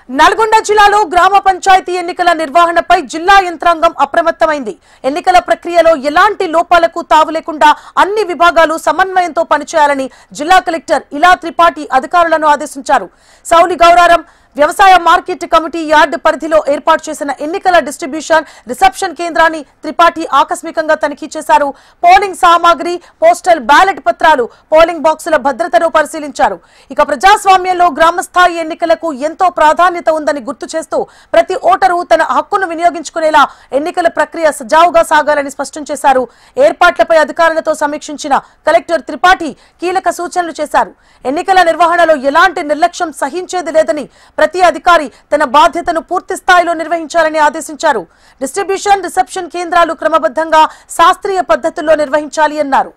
నల్గొండ జిల్లాలో గ్రామ పంచాయతీ ఎన్నికల నిర్వహణపై జిల్లా యంత్రాంగం అప్రమత్తమైంది. ఎన్నికల ప్రక్రియలో ఎలాంటి లోపాలకు తావు లేకుండా అన్ని విభాగాలు సమన్వయంతో పనిచేయాలని జిల్లా కలెక్టర్ ఇలా త్రిపాఠి అధికారులను ఆదేశించారు. సౌలి గౌరారం వ్యవసాయ మార్కెట్ కమిటీ యార్డ్ పరిధిలో ఏర్పాటు చేసిన ఎన్నికల డిస్ట్రిబ్యూషన్ రిసెప్షన్ కేంద్రాన్ని త్రిపాఠి ఆకస్మికంగా తనిఖీ చేశారు. పోలింగ్ సామాగ్రి, పోస్టల్ బ్యాలెట్ పత్రాలు, పోలింగ్ బాక్సుల భద్రతను పరిశీలించారు. ఇక ప్రజాస్వామ్యంలో గ్రామస్థాయి ఎన్నికలకు ఎంతో ప్రాధాన్యత ఉందని గుర్తు చేస్తూ ప్రతి ఓటరు తన హక్కును వినియోగించుకునేలా ఎన్నికల ప్రక్రియ సజావుగా సాగాలని స్పష్టం చేశారు. ఏర్పాట్లపై అధికారులతో సమీక్షించిన కలెక్టర్ త్రిపాఠి కీలక సూచనలు చేశారు. ఎన్నికల నిర్వహణలో ఎలాంటి నిర్లక్ష్యం సహించేది లేదని ప్రతి అధికారి తన బాధ్యతను పూర్తి స్థాయిలో నిర్వహించాలని ఆదేశించారు. డిస్ట్రిబ్యూషన్, రిసెప్షన్ కేంద్రాలు క్రమబద్ధంగా శాస్త్రీయ పద్ధతుల్లో నిర్వహించాలి అన్నారు.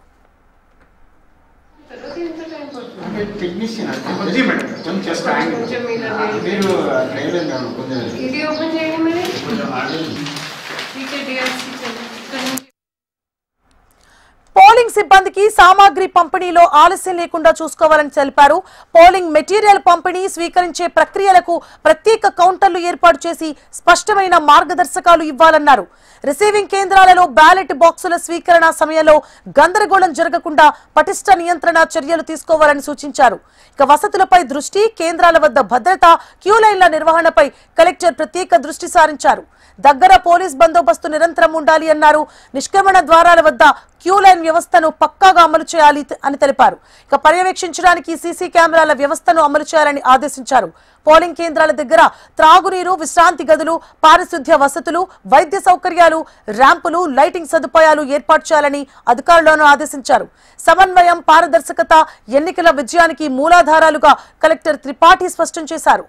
పోలింగ్ సిబ్బందికి సామాగ్రి పంపిణీలో ఆలస్యం లేకుండా చూసుకోవాలని తెలిపారు. పోలింగ్ మెటీరియల్ పంపిణీ, స్వీకరించే ప్రక్రియలకు ప్రత్యేక కౌంటర్లు ఏర్పాటు చేసి స్పష్టమైన మార్గదర్శకాలు ఇవ్వాలన్నారు. రిసీవింగ్ కేంద్రాలలో బ్యాలెట్ బాక్సుల స్వీకరణ సమయంలో గందరగోళం జరగకుండా పటిష్ట నియంత్రణ చర్యలు తీసుకోవాలని సూచించారు. ఇక వసతులపై దృష్టి, కేంద్రాల వద్ద భద్రత, క్యూ లైన్ల నిర్వహణపై కలెక్టర్ ప్రత్యేక దృష్టి సారించారు. దగ్గర పోలీస్ బందోబస్తు నిరంతరం ఉండాలి అన్నారు. నిష్క్రమణ ద్వారాల వద్ద క్యూ లైన్ వ్యవస్థను పక్కాగా అమలు చేయాలి అని తెలిపారు. ఇక పర్యవేక్షించడానికి సీసీ కెమెరాల వ్యవస్థను అమలు చేయాలని ఆదేశించారు. పోలింగ్ కేంద్రాల దగ్గర త్రాగునీరు, విశ్రాంతి గదులు, పారిశుద్ధ్య వసతులు, వైద్య సౌకర్యాలు, ర్యాంపులు, లైటింగ్ సదుపాయాలు ఏర్పాటు చేయాలని అధికారులను ఆదేశించారు. సమన్వయం, పారదర్శకత ఎన్నికల విజయానికి మూలాధారాలుగా కలెక్టర్ త్రిపాఠి స్పష్టం చేశారు.